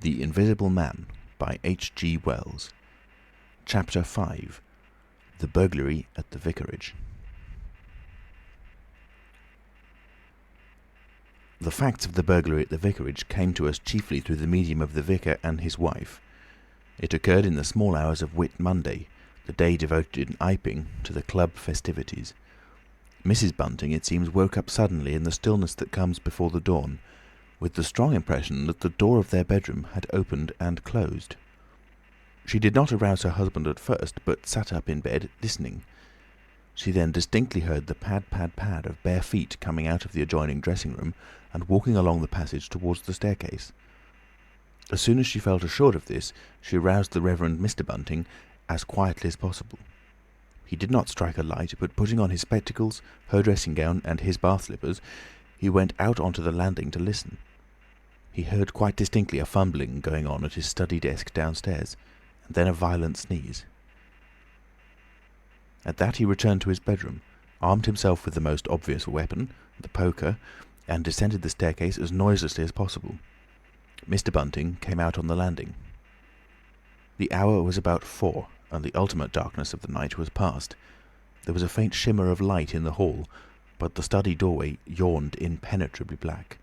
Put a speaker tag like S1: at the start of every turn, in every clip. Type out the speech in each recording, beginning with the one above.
S1: The Invisible Man by H.G Wells. Chapter 5. The Burglary at the Vicarage. The facts of the burglary at the vicarage came to us chiefly through the medium of the vicar and his wife. It occurred in the small hours of Whit Monday, the day devoted in Iping to the club festivities. Mrs. Bunting, it seems, woke up suddenly in the stillness that comes before the dawn, with the strong impression that the door of their bedroom had opened and closed. She did not arouse her husband at first, but sat up in bed, listening. She then distinctly heard the pad, pad, pad of bare feet coming out of the adjoining dressing-room and walking along the passage towards the staircase. As soon as she felt assured of this, she aroused the Reverend Mr. Bunting as quietly as possible. He did not strike a light, but putting on his spectacles, her dressing-gown, and his bath slippers, he went out onto the landing to listen. He heard quite distinctly a fumbling going on at his study desk downstairs, and then a violent sneeze. At that he returned to his bedroom, armed himself with the most obvious weapon, the poker, and descended the staircase as noiselessly as possible. Mr. Bunting came out on the landing. The hour was about 4, and the ultimate darkness of the night was past. There was a faint shimmer of light in the hall, but the study doorway yawned impenetrably black.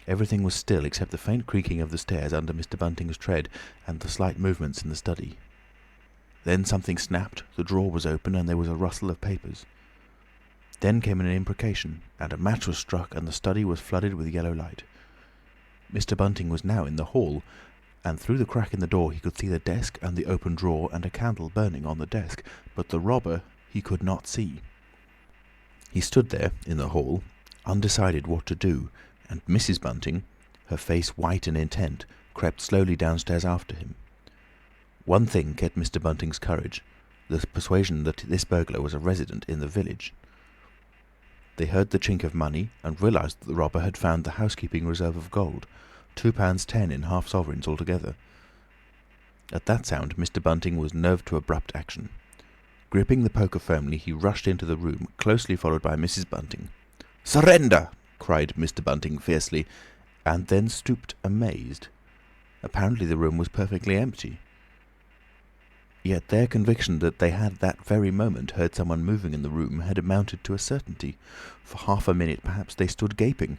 S1: Everything was still except the faint creaking of the stairs under Mr. Bunting's tread and the slight movements in the study. Then something snapped, the drawer was open, and there was a rustle of papers. Then came an imprecation, and a match was struck, and the study was flooded with yellow light. Mr. Bunting was now in the hall, and through the crack in the door he could see the desk and the open drawer and a candle burning on the desk, but the robber he could not see. He stood there in the hall, undecided what to do, and Mrs. Bunting, her face white and intent, crept slowly downstairs after him. One thing kept Mr. Bunting's courage, the persuasion that this burglar was a resident in the village. They heard the chink of money, and realised that the robber had found the housekeeping reserve of gold, £2.10 in half-sovereigns altogether. At that sound Mr. Bunting was nerved to abrupt action. Gripping the poker firmly, he rushed into the room, closely followed by Mrs. Bunting. "Surrender!" cried Mr. Bunting fiercely, and then stooped amazed. Apparently the room was perfectly empty. Yet their conviction that they had that very moment heard someone moving in the room had amounted to a certainty. For half a minute perhaps they stood gaping.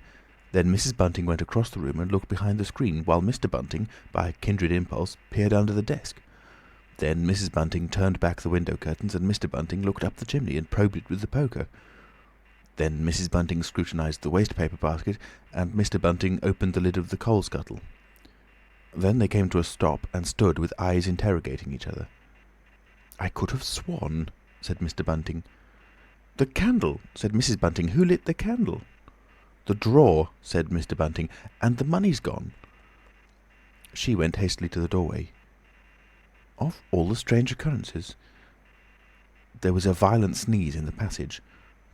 S1: Then Mrs. Bunting went across the room and looked behind the screen, while Mr. Bunting, by a kindred impulse, peered under the desk. Then Mrs. Bunting turned back the window curtains, and Mr. Bunting looked up the chimney and probed it with the poker. Then Mrs. Bunting scrutinised the waste-paper basket, and Mr. Bunting opened the lid of the coal scuttle. Then they came to a stop and stood with eyes interrogating each other. "I could have sworn," said Mr. Bunting. "The candle," said Mrs. Bunting. "Who lit the candle?" "The drawer," said Mr. Bunting. "And the money's gone." She went hastily to the doorway. Of all the strange occurrences! There was a violent sneeze in the passage.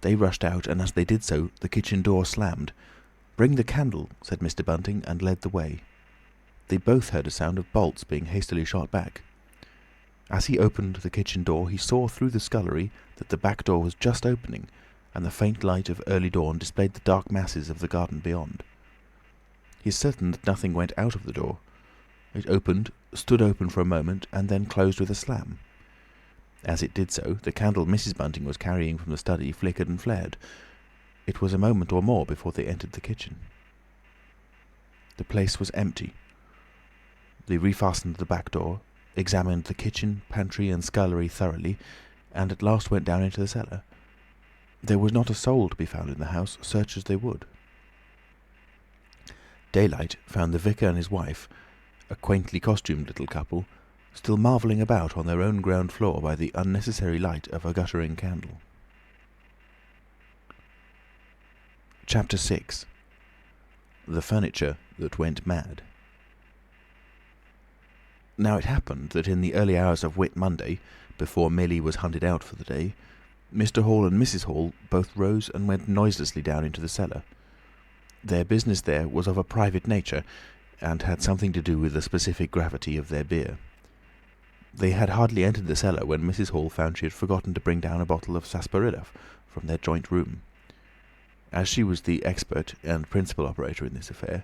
S1: They rushed out, and as they did so, the kitchen door slammed. "Bring the candle," said Mr. Bunting, and led the way. They both heard a sound of bolts being hastily shot back. As he opened the kitchen door, he saw through the scullery that the back door was just opening, and the faint light of early dawn displayed the dark masses of the garden beyond. He is certain that nothing went out of the door. It opened, stood open for a moment, and then closed with a slam. As it did so, the candle Mrs. Bunting was carrying from the study flickered and flared. It was a moment or more before they entered the kitchen. The place was empty. They refastened the back door, examined the kitchen, pantry, and scullery thoroughly, and at last went down into the cellar. There was not a soul to be found in the house, search as they would. Daylight found the vicar and his wife, a quaintly costumed little couple, still marvelling about on their own ground floor by the unnecessary light of a guttering candle. Chapter 6. The Furniture that Went Mad. Now it happened that in the early hours of Whit Monday, before Millie was hunted out for the day, Mr. Hall and Mrs. Hall both rose and went noiselessly down into the cellar. Their business there was of a private nature, and had something to do with the specific gravity of their beer. They had hardly entered the cellar when Mrs. Hall found she had forgotten to bring down a bottle of sarsaparilla from their joint room. As she was the expert and principal operator in this affair,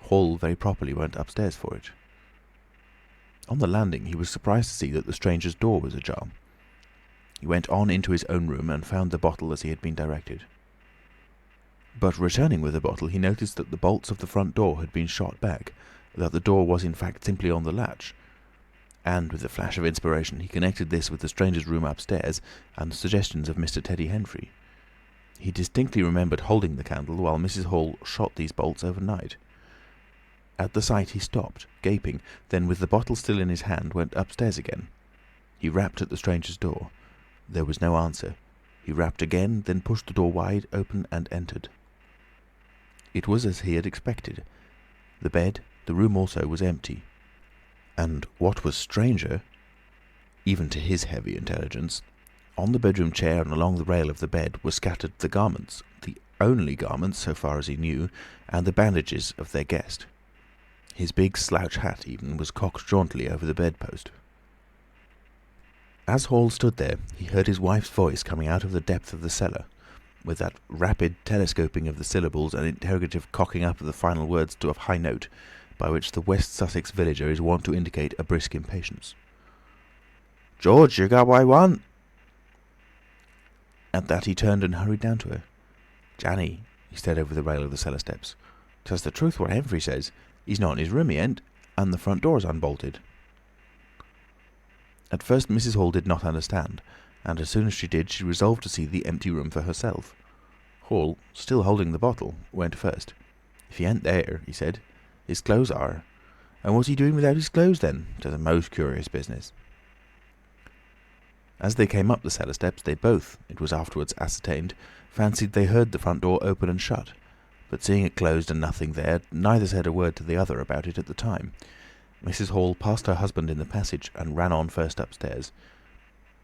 S1: Hall very properly went upstairs for it. On the landing he was surprised to see that the stranger's door was ajar. He went on into his own room and found the bottle as he had been directed. But returning with the bottle, he noticed that the bolts of the front door had been shot back, that the door was in fact simply on the latch. And with a flash of inspiration, he connected this with the stranger's room upstairs and the suggestions of Mr. Teddy Henfrey. He distinctly remembered holding the candle while Mrs. Hall shot these bolts overnight. At the sight he stopped, gaping, then with the bottle still in his hand went upstairs again. He rapped at the stranger's door. There was no answer. He rapped again, then pushed the door wide open and entered. It was as he had expected. The bed, the room also, was empty. And what was stranger, even to his heavy intelligence, on the bedroom chair and along the rail of the bed were scattered the garments, the only garments, so far as he knew, and the bandages of their guest. His big slouch hat, even, was cocked jauntily over the bedpost. As Hall stood there, he heard his wife's voice coming out of the depth of the cellar, with that rapid telescoping of the syllables and interrogative cocking up of the final words to a high note, by which the West Sussex villager is wont to indicate a brisk impatience. "George, you got what I want?" At that he turned and hurried down to her. "Janny," he said over the rail of the cellar steps, "'tis the truth what Henfrey says. He's not in his room, he ain't, and the front door's unbolted." At first Mrs. Hall did not understand, and as soon as she did, she resolved to see the empty room for herself. Hall, still holding the bottle, went first. "If he ain't there," he said, "his clothes are. And what's he doing without his clothes then? 'Tis a most curious business." As they came up the cellar steps, they both, it was afterwards ascertained, fancied they heard the front door open and shut, but seeing it closed and nothing there, neither said a word to the other about it at the time. Mrs. Hall passed her husband in the passage and ran on first upstairs.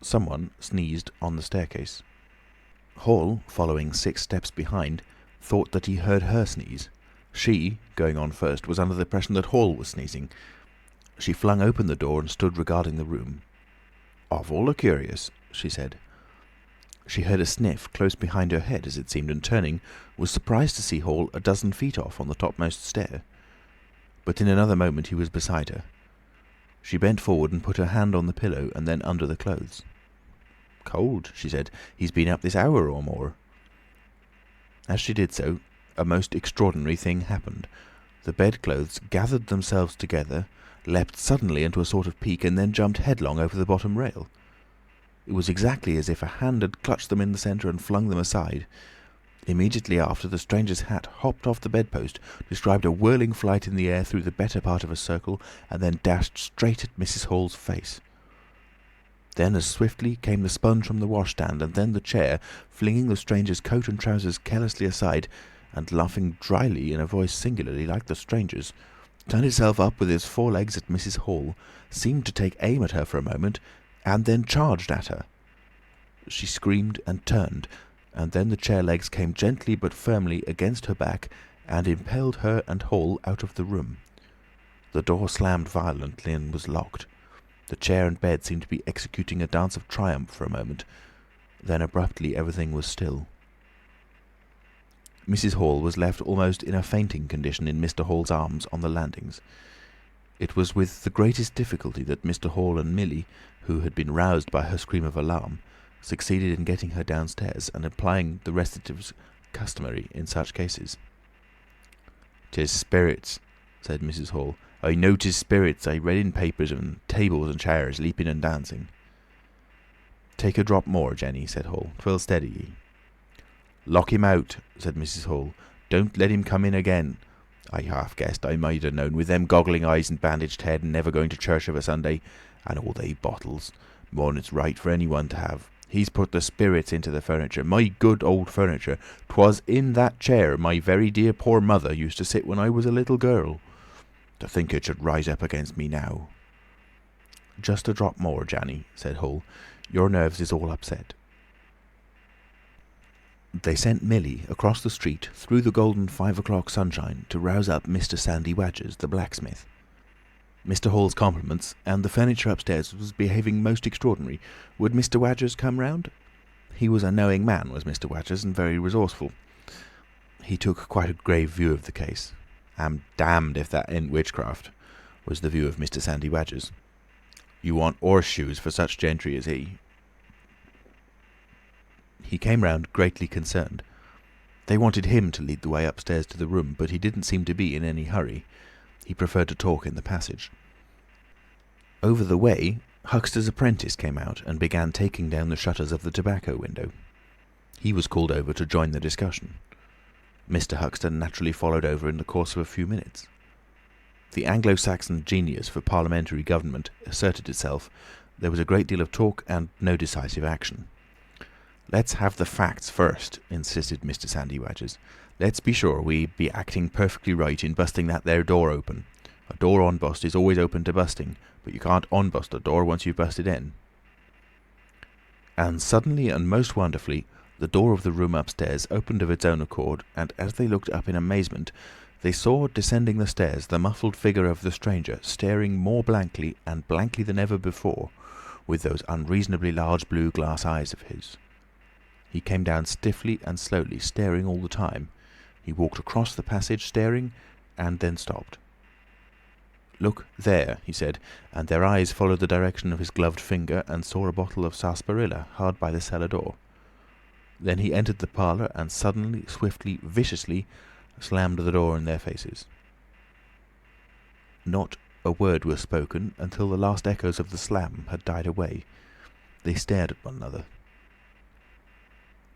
S1: Someone sneezed on the staircase. Hall, following 6 steps behind, thought that he heard her sneeze. She, going on first, was under the impression that Hall was sneezing. She flung open the door and stood regarding the room. "Awful curious," she said. She heard a sniff close behind her head, as it seemed, and turning, was surprised to see Hall a dozen feet off on the topmost stair. But in another moment he was beside her. She bent forward and put her hand on the pillow and then under the clothes. "Cold," she said. "He's been up this hour or more." As she did so, a most extraordinary thing happened. The bedclothes gathered themselves together, leapt suddenly into a sort of peak, and then jumped headlong over the bottom rail. It was exactly as if a hand had clutched them in the centre and flung them aside. Immediately after, the stranger's hat hopped off the bedpost, described a whirling flight in the air through the better part of a circle, and then dashed straight at Mrs. Hall's face. Then as swiftly came the sponge from the washstand, and then the chair, flinging the stranger's coat and trousers carelessly aside, and laughing dryly in a voice singularly like the stranger's, turned itself up with its 4 legs at Mrs. Hall, seemed to take aim at her for a moment, and then charged at her. She screamed and turned, and then the chair legs came gently but firmly against her back and impelled her and Hall out of the room. The door slammed violently and was locked. The chair and bed seemed to be executing a dance of triumph for a moment. Then abruptly everything was still. Mrs. Hall was left almost in a fainting condition in Mr. Hall's arms on the landings. It was with the greatest difficulty that Mr. Hall and Millie, who had been roused by her scream of alarm, succeeded in getting her downstairs and applying the restoratives customary in such cases. "'Tis spirits," said Mrs. Hall. "I know 'tis spirits. I read in papers of tables and chairs leaping and dancing." "Take a drop more, Jenny," said Hall. "'Twill steady ye." "Lock him out," said Mrs. Hall. "Don't let him come in again. I half guessed I might have known, with them goggling eyes and bandaged head and never going to church of a Sunday, and all they bottles. More'n it's right for anyone to have. He's put the spirits into the furniture. My good old furniture. 'Twas in that chair my very dear poor mother used to sit when I was a little girl. To think it should rise up against me now." "Just a drop more, Janny," said Hall. "Your nerves is all upset." They sent Millie across the street through the golden 5 o'clock sunshine to rouse up Mr. Sandy Wadgers, the blacksmith. Mr. Hall's compliments, and the furniture upstairs was behaving most extraordinary. Would Mr. Wadgers come round? He was a knowing man, was Mr. Wadgers, and very resourceful. He took quite a grave view of the case. "I'm damned if that ain't witchcraft," was the view of Mr. Sandy Wadgers. "You want horseshoes for such gentry as he." He came round greatly concerned. They wanted him to lead the way upstairs to the room, but he didn't seem to be in any hurry. He preferred to talk in the passage. Over the way, Huxter's apprentice came out and began taking down the shutters of the tobacco window. He was called over to join the discussion. Mr. Huxter naturally followed over in the course of a few minutes. The Anglo-Saxon genius for parliamentary government asserted itself. There was a great deal of talk and no decisive action. "Let's have the facts first," insisted Mr. Sandy Wadgers. "Let's be sure we be acting perfectly right in busting that there door open. A door on-bust is always open to busting, but you can't on-bust a door once you've busted in." And suddenly and most wonderfully, the door of the room upstairs opened of its own accord, and as they looked up in amazement, they saw descending the stairs the muffled figure of the stranger, staring more blankly and blankly than ever before, with those unreasonably large blue glass eyes of his. He came down stiffly and slowly, staring all the time. He walked across the passage, staring, and then stopped. "Look there," he said, and their eyes followed the direction of his gloved finger and saw a bottle of sarsaparilla hard by the cellar door. Then he entered the parlour and suddenly, swiftly, viciously slammed the door in their faces. Not a word was spoken until the last echoes of the slam had died away. They stared at one another.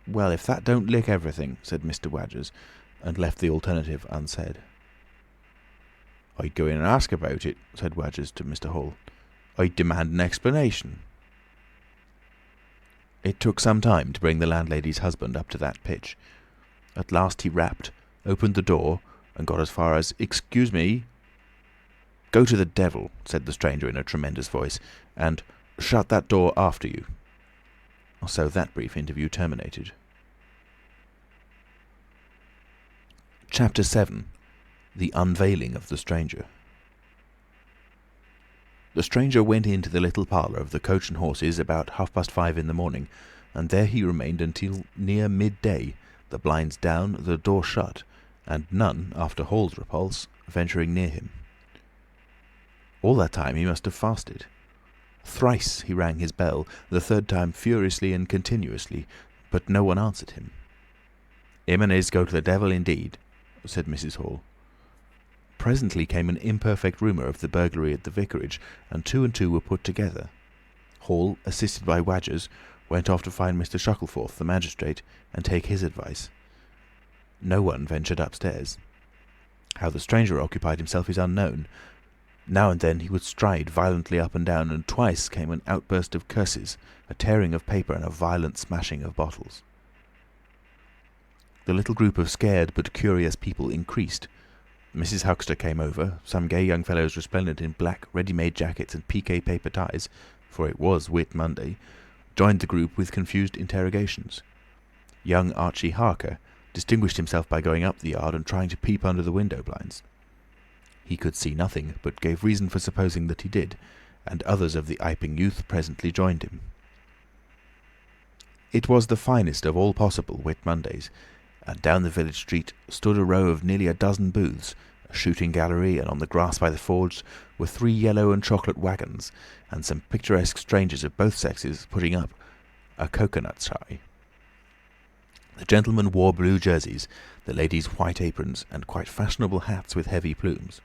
S1: "Well, if that don't lick everything," said Mr. Wadgers, and left the alternative unsaid. "I'd go in and ask about it," said Wadgers to Mr. Hall. "I'd demand an explanation." It took some time to bring the landlady's husband up to that pitch. At last he rapped, opened the door, and got as far as "Excuse me." "Go to the devil," said the stranger in a tremendous voice, "and shut that door after you." So that brief interview terminated. Chapter 7. The Unveiling of the Stranger. The stranger went into the little parlour of the Coach and Horses about 5:30 in the morning, and there he remained until near midday, the blinds down, the door shut, and none, after Hall's repulse, venturing near him. All that time he must have fasted. Thrice he rang his bell, the third time furiously and continuously, but no one answered him. "Him and his go to the devil indeed," said Mrs. Hall. Presently came an imperfect rumour of the burglary at the vicarage, and two were put together. Hall, assisted by Wadgers, went off to find Mr. Shuttleforth, the magistrate, and take his advice. No one ventured upstairs. How the stranger occupied himself is unknown. Now and then he would stride violently up and down, and twice came an outburst of curses, a tearing of paper, and a violent smashing of bottles. The little group of scared but curious people increased. Mrs. Huxter came over. Some gay young fellows resplendent in black ready-made jackets and piqué paper ties, for it was Whit Monday, joined the group with confused interrogations. Young Archie Harker distinguished himself by going up the yard and trying to peep under the window blinds. He could see nothing, but gave reason for supposing that he did, and others of the Iping youth presently joined him. It was the finest of all possible Whit Mondays, and down the village street stood a row of nearly a dozen booths, a shooting gallery, and on the grass by the forge were 3 yellow and chocolate waggons, and some picturesque strangers of both sexes putting up a cocoanut shy. The gentlemen wore blue jerseys, the ladies white aprons, and quite fashionable hats with heavy plumes.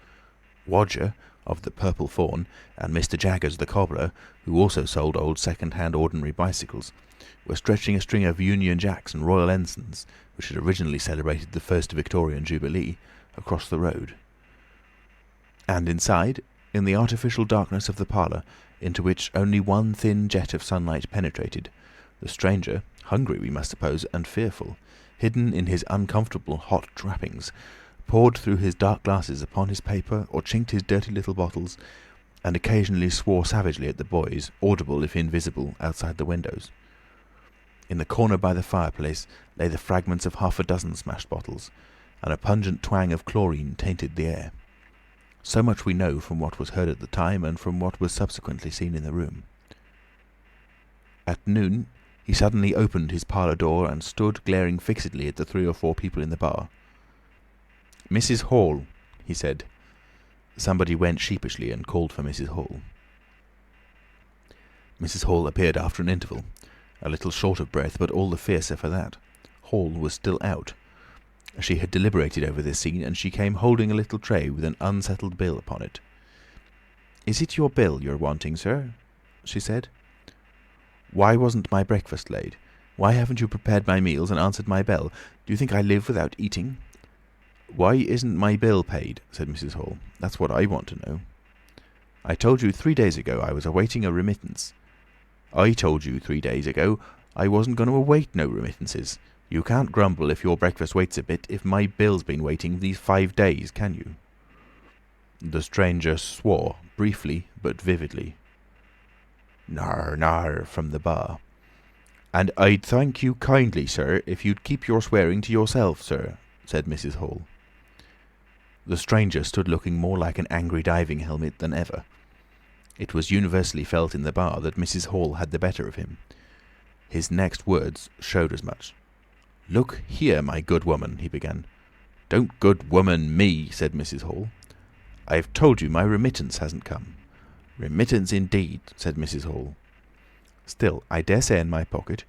S1: Wodger, of the Purple Fawn, and Mr. Jaggers the cobbler, who also sold old second-hand ordinary bicycles, were stretching a string of Union Jacks and Royal Ensigns, which had originally celebrated the first Victorian Jubilee, across the road. And inside, in the artificial darkness of the parlour, into which only one thin jet of sunlight penetrated, the stranger, hungry we must suppose, and fearful, hidden in his uncomfortable hot wrappings, pored through his dark glasses upon his paper, or chinked his dirty little bottles, and occasionally swore savagely at the boys, audible if invisible, outside the windows. In the corner by the fireplace lay the fragments of 6 smashed bottles, and a pungent twang of chlorine tainted the air. So much we know from what was heard at the time and from what was subsequently seen in the room. At noon he suddenly opened his parlour door and stood glaring fixedly at the 3 or 4 people in the bar. "Mrs. Hall," he said. Somebody went sheepishly and called for Mrs. Hall. Mrs. Hall appeared after an interval, a little short of breath, but all the fiercer for that. Hall was still out. She had deliberated over this scene, and she came holding a little tray with an unsettled bill upon it. "Is it your bill you're wanting, sir?" she said. "Why wasn't my breakfast laid? Why haven't you prepared my meals and answered my bell? Do you think I live without eating?" "Why isn't my bill paid?" said Mrs. Hall. "That's what I want to know." "I told you 3 days ago I was awaiting a remittance." "I told you 3 days ago I wasn't going to await no remittances. You can't grumble if your breakfast waits a bit if my bill's been waiting these 5 days, can you?" The stranger swore, briefly but vividly. "Nar, nar," from the bar. "And I'd thank you kindly, sir, if you'd keep your swearing to yourself, sir," said Mrs. Hall. The stranger stood looking more like an angry diving helmet than ever. It was universally felt in the bar that Mrs. Hall had the better of him. His next words showed as much. "Look here, my good woman," he began. "Don't good woman me," said Mrs. Hall. "I've told you my remittance hasn't come." "Remittance indeed," said Mrs. Hall. "Still, I dare say in my pocket.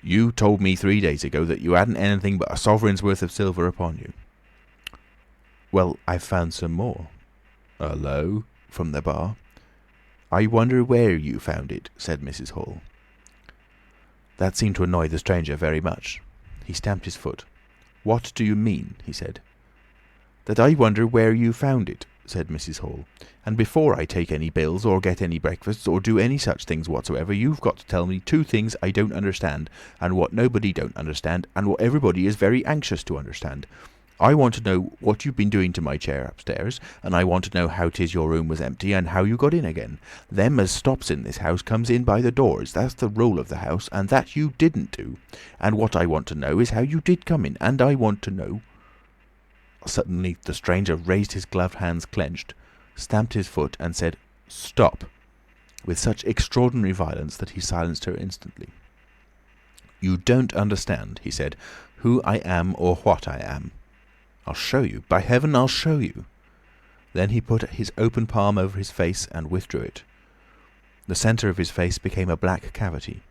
S1: You told me 3 days ago that you hadn't anything but a sovereign's worth of silver upon you." "Well, I've found some more." "Hullo," from the bar. "I wonder where you found it," said Mrs. Hall. That seemed to annoy the stranger very much. He stamped his foot. "What do you mean?" he said. "That I wonder where you found it," said Mrs. Hall. "And before I take any bills or get any breakfasts or do any such things whatsoever, you've got to tell me 2 things I don't understand, and what nobody don't understand, and what everybody is very anxious to understand. I want to know what you've been doing to my chair upstairs, and I want to know how 'tis your room was empty, and how you got in again. Them as stops in this house comes in by the doors. That's the rule of the house, and that you didn't do. And what I want to know is how you did come in, and I want to know—" Suddenly the stranger raised his gloved hands clenched, stamped his foot, and said, "Stop!" with such extraordinary violence that he silenced her instantly. "You don't understand," he said, "who I am or what I am. I'll show you. By heaven, I'll show you." Then he put his open palm over his face and withdrew it. The centre of his face became a black cavity.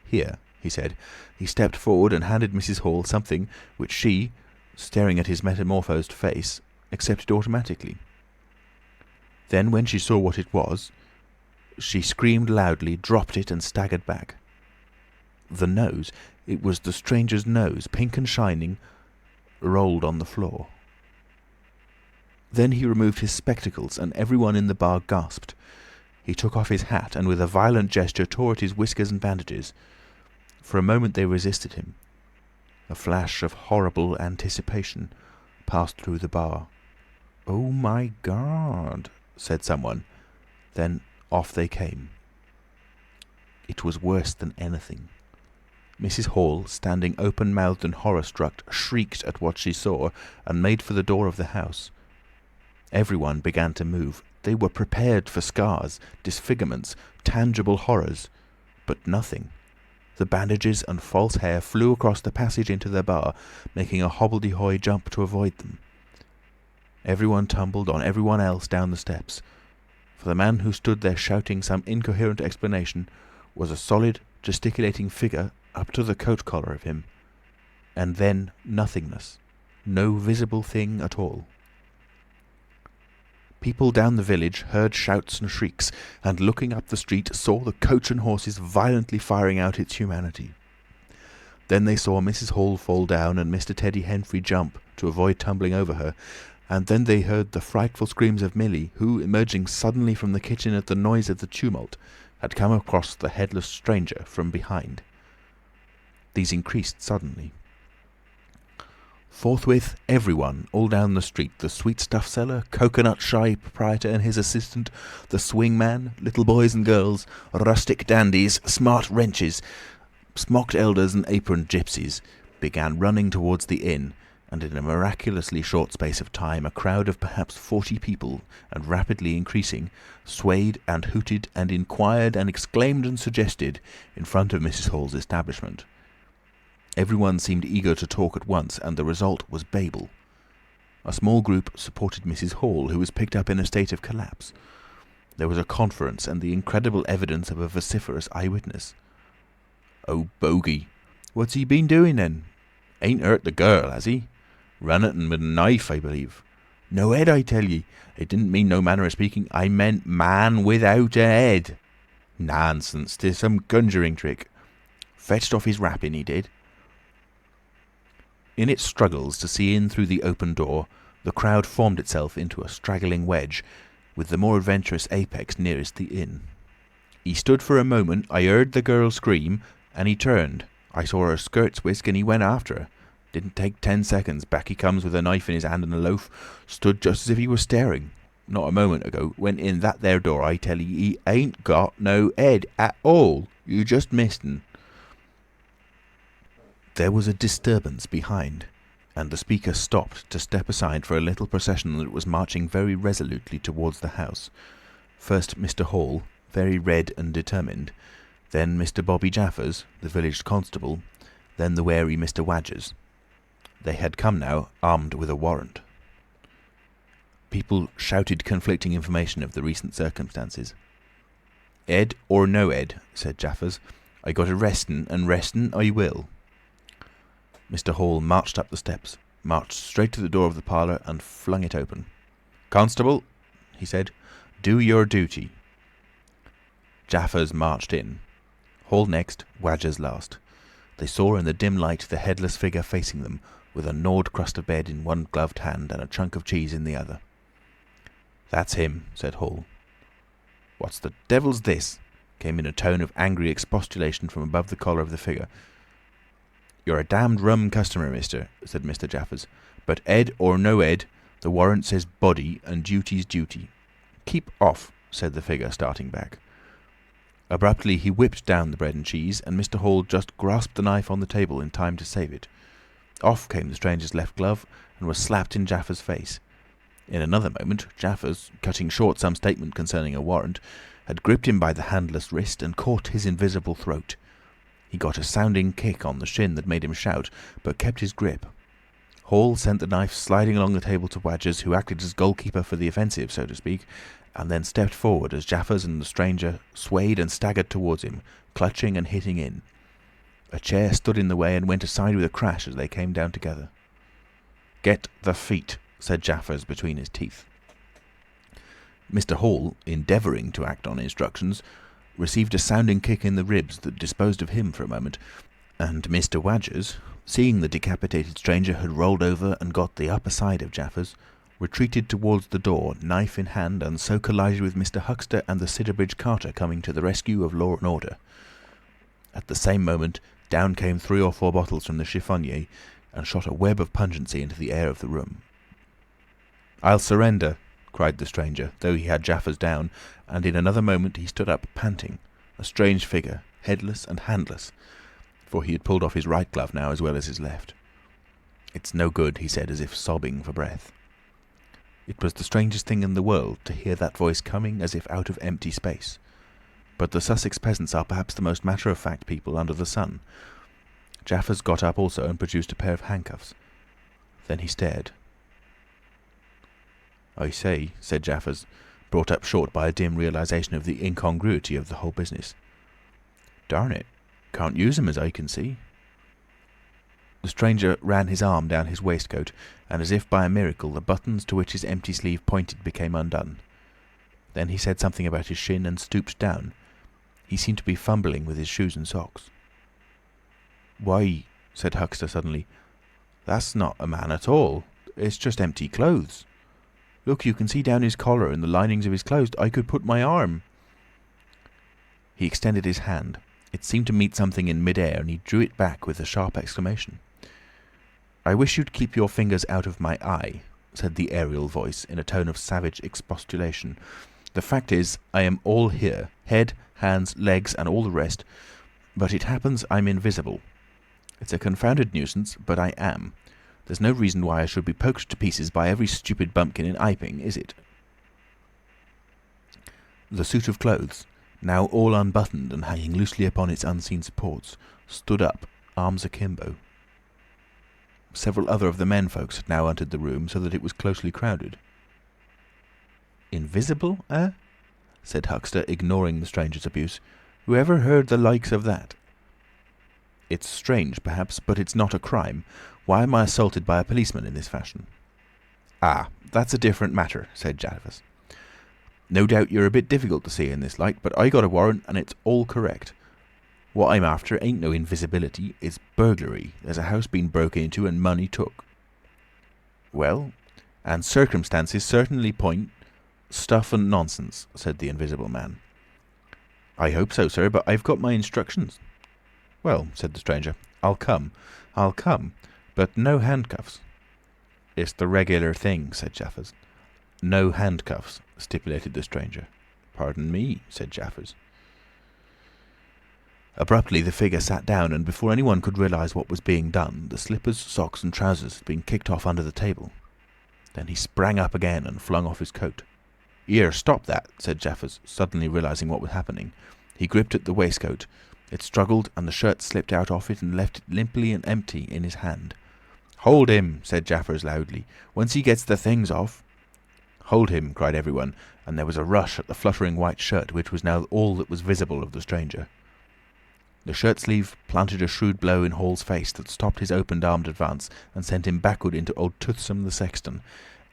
S1: "Here," he said. He stepped forward and handed Mrs. Hall something which she, staring at his metamorphosed face, accepted automatically. Then, when she saw what it was, she screamed loudly, dropped it, and staggered back. The nose, it was the stranger's nose, pink and shining, rolled on the floor. Then he removed his spectacles, and everyone in the bar gasped. He took off his hat, and with a violent gesture tore at his whiskers and bandages. For a moment they resisted him. A flash of horrible anticipation passed through the bar. "Oh my God!" said someone. Then off they came. It was worse than anything. Mrs. Hall, standing open-mouthed and horror-struck, shrieked at what she saw, and made for the door of the house. Everyone began to move. They were prepared for scars, disfigurements, tangible horrors. But nothing. The bandages and false hair flew across the passage into the bar, making a hobbledehoy jump to avoid them. Everyone tumbled on everyone else down the steps. For the man who stood there shouting some incoherent explanation was a solid, gesticulating figure up to the coat collar of him, and then nothingness, no visible thing at all. People down the village heard shouts and shrieks, and looking up the street saw the coach and horses violently firing out its humanity. Then they saw Mrs. Hall fall down and Mr. Teddy Henfrey jump to avoid tumbling over her, and then they heard the frightful screams of Millie, who, emerging suddenly from the kitchen at the noise of the tumult, had come across the headless stranger from behind. These increased suddenly. Forthwith everyone, all down the street, the sweet-stuff seller, coconut-shy proprietor and his assistant, the swing-man, little boys and girls, rustic dandies, smart wrenches, smocked elders and aproned gypsies, began running towards the inn, and in a miraculously short space of time a crowd of perhaps 40 people, and rapidly increasing, swayed and hooted and inquired and exclaimed and suggested in front of Mrs. Hall's establishment. Everyone seemed eager to talk at once, and the result was Babel. A small group supported Mrs. Hall, who was picked up in a state of collapse. There was a conference and the incredible evidence of a vociferous eyewitness. "Oh, bogey! What's he been doing then? Ain't hurt the girl, has he? Run at 'en with a knife, I believe. No head, I tell ye. It didn't mean no manner of speaking. I meant man without a head. Nonsense! 'Tis some conjuring trick. Fetched off his wrapping, he did." In its struggles to see in through the open door, the crowd formed itself into a straggling wedge, with the more adventurous apex nearest the inn. "He stood for a moment. I heard the girl scream, and he turned. I saw her skirts whisk, and he went after her. Didn't take 10 seconds. Back he comes with a knife in his hand and a loaf. Stood just as if he was staring. Not a moment ago. Went in that there door. I tell ye, he ain't got no head at all. You just missed un." There was a disturbance behind, and the speaker stopped to step aside for a little procession that was marching very resolutely towards the house. First Mr. Hall, very red and determined, then Mr. Bobby Jaffers, the village constable, then the wary Mr. Wadgers. They had come now, armed with a warrant. People shouted conflicting information of the recent circumstances. "Ed or no Ed," said Jaffers, "I got arrestin', and restin' I will." Mr. Hall marched up the steps, marched straight to the door of the parlour and flung it open. "Constable," he said, "do your duty." Jaffers marched in. Hall next, Wadgers last. They saw in the dim light the headless figure facing them, with a gnawed crust of bread in one gloved hand and a chunk of cheese in the other. "That's him," said Hall. "What the devil's this?" came in a tone of angry expostulation from above the collar of the figure. "You're a damned rum customer, mister," said Mr. Jaffers. "But Ed or no Ed, the warrant says body, and duty's duty." "Keep off," said the figure, starting back. Abruptly he whipped down the bread and cheese, and Mr. Hall just grasped the knife on the table in time to save it. Off came the stranger's left glove, and was slapped in Jaffers' face. In another moment, Jaffers, cutting short some statement concerning a warrant, had gripped him by the handless wrist and caught his invisible throat. He got a sounding kick on the shin that made him shout, but kept his grip. Hall sent the knife sliding along the table to Wadgers, who acted as goalkeeper for the offensive, so to speak, and then stepped forward as Jaffers and the stranger swayed and staggered towards him, clutching and hitting in. A chair stood in the way and went aside with a crash as they came down together. "Get the feet," said Jaffers between his teeth. Mr. Hall, endeavouring to act on instructions, received a sounding kick in the ribs that disposed of him for a moment, and Mr. Wadgers, seeing the decapitated stranger had rolled over and got the upper side of Jaffers, retreated towards the door, knife in hand, and so collided with Mr. Huxter and the Sidderbridge carter coming to the rescue of law and order. At the same moment, down came 3 or 4 bottles from the chiffonnier, and shot a web of pungency into the air of the room. "I'll surrender," cried the stranger, though he had Jaffers down, and in another moment he stood up panting, a strange figure, headless and handless, for he had pulled off his right glove now as well as his left. "It's no good," he said, as if sobbing for breath. It was the strangest thing in the world to hear that voice coming as if out of empty space. But the Sussex peasants are perhaps the most matter-of-fact people under the sun. Jaffers got up also and produced a pair of handcuffs. Then he stared. "I say," said Jaffers, brought up short by a dim realisation of the incongruity of the whole business. "Darn it, can't use 'em as I can see." The stranger ran his arm down his waistcoat, and as if by a miracle the buttons to which his empty sleeve pointed became undone. Then he said something about his shin and stooped down. He seemed to be fumbling with his shoes and socks. "Why," said Huxter suddenly, "that's not a man at all. It's just empty clothes. Look, you can see down his collar and the linings of his clothes. I could put my arm—" He extended his hand. It seemed to meet something in mid-air, and he drew it back with a sharp exclamation. "I wish you'd keep your fingers out of my eye," said the aerial voice in a tone of savage expostulation. "The fact is, I am all here, head, hands, legs, and all the rest, but it happens I'm invisible. It's a confounded nuisance, but I am. There's no reason why I should be poked to pieces by every stupid bumpkin in Iping, is it?" The suit of clothes, now all unbuttoned and hanging loosely upon its unseen supports, stood up, arms akimbo. Several other of the men folks had now entered the room, so that it was closely crowded. "Invisible, eh?" said Huxter, ignoring the stranger's abuse. "Who ever heard the likes of that?" "It's strange, perhaps, but it's not a crime. Why am I assaulted by a policeman in this fashion?" "Ah, that's a different matter," said Jaffers. "No doubt you're a bit difficult to see in this light, but I got a warrant and it's all correct. What I'm after ain't no invisibility, it's burglary. There's a house been broke into and money took." "Well, and circumstances certainly point—" "Stuff and nonsense," said the Invisible Man. "I hope so, sir, but I've got my instructions." "Well," said the stranger, I'll come, but no handcuffs." "It's the regular thing," said Jaffers. "No handcuffs," stipulated the stranger. "Pardon me," said Jaffers. Abruptly the figure sat down, and before anyone could realise what was being done, the slippers, socks and trousers had been kicked off under the table. Then he sprang up again and flung off his coat. "Here, stop that," said Jaffers, suddenly realising what was happening. He gripped at the waistcoat. It struggled, and the shirt slipped out off it and left it limply and empty in his hand. "Hold him," said Jaffers loudly. "Once he gets the things off—" "Hold him," cried everyone, and there was a rush at the fluttering white shirt, which was now all that was visible of the stranger. The shirt sleeve planted a shrewd blow in Hall's face that stopped his open-armed advance and sent him backward into old Toothsome the sexton,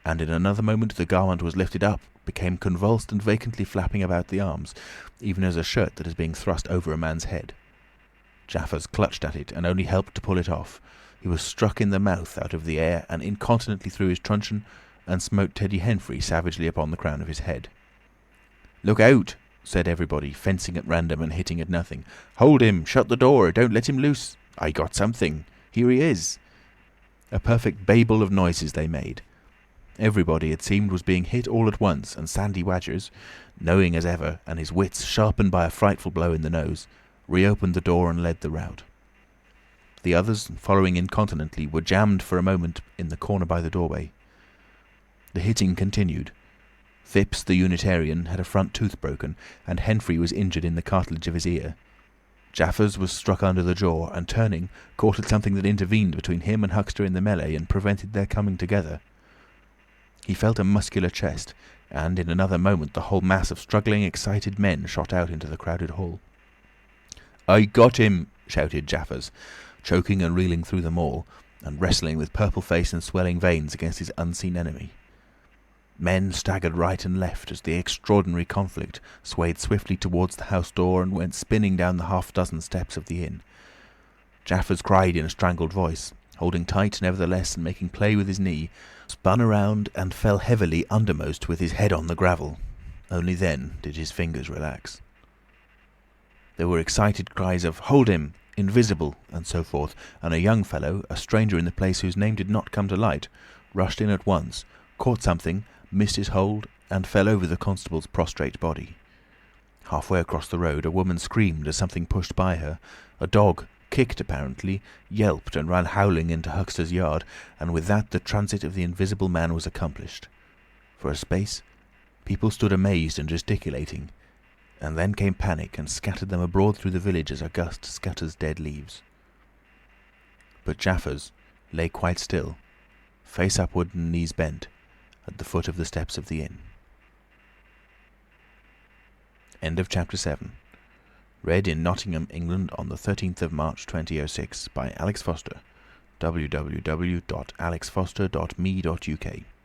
S1: and in another moment the garment was lifted up, became convulsed and vacantly flapping about the arms, even as a shirt that is being thrust over a man's head. Jaffers clutched at it and only helped to pull it off. He was struck in the mouth out of the air and incontinently threw his truncheon and smote Teddy Henfrey savagely upon the crown of his head. "Look out!" said everybody, fencing at random and hitting at nothing. "Hold him! Shut the door! Don't let him loose! I got something! Here he is!" A perfect babel of noises they made. Everybody, it seemed, was being hit all at once, and Sandy Wadgers, knowing as ever, and his wits sharpened by a frightful blow in the nose, reopened the door and led the rout. The others, following incontinently, were jammed for a moment in the corner by the doorway. The hitting continued. Phipps, the Unitarian, had a front tooth broken, and Henfrey was injured in the cartilage of his ear. Jaffers was struck under the jaw, and turning, caught at something that intervened between him and Huxter in the melee and prevented their coming together. He felt a muscular chest, and in another moment the whole mass of struggling, excited men shot out into the crowded hall. "I got him!" shouted Jaffers, choking and reeling through them all, and wrestling with purple face and swelling veins against his unseen enemy. Men staggered right and left as the extraordinary conflict swayed swiftly towards the house door and went spinning down the half-dozen steps of the inn. Jaffers cried in a strangled voice, holding tight nevertheless and making play with his knee, spun around and fell heavily undermost with his head on the gravel. Only then did his fingers relax. There were excited cries of "Hold him!" "Invisible!" and so forth, and a young fellow, a stranger in the place whose name did not come to light, rushed in at once, caught something, missed his hold, and fell over the constable's prostrate body. Halfway across the road a woman screamed as something pushed by her. A dog, kicked apparently, yelped and ran howling into Huxter's yard, and with that the transit of the Invisible Man was accomplished. For a space people stood amazed and gesticulating, and then came panic and scattered them abroad through the village as a gust scatters dead leaves. But Jaffers lay quite still, face upward and knees bent, at the foot of the steps of the inn. End of chapter 7. Read in Nottingham, England on the 13th of March 2006 by Alex Foster. www.alexfoster.me.uk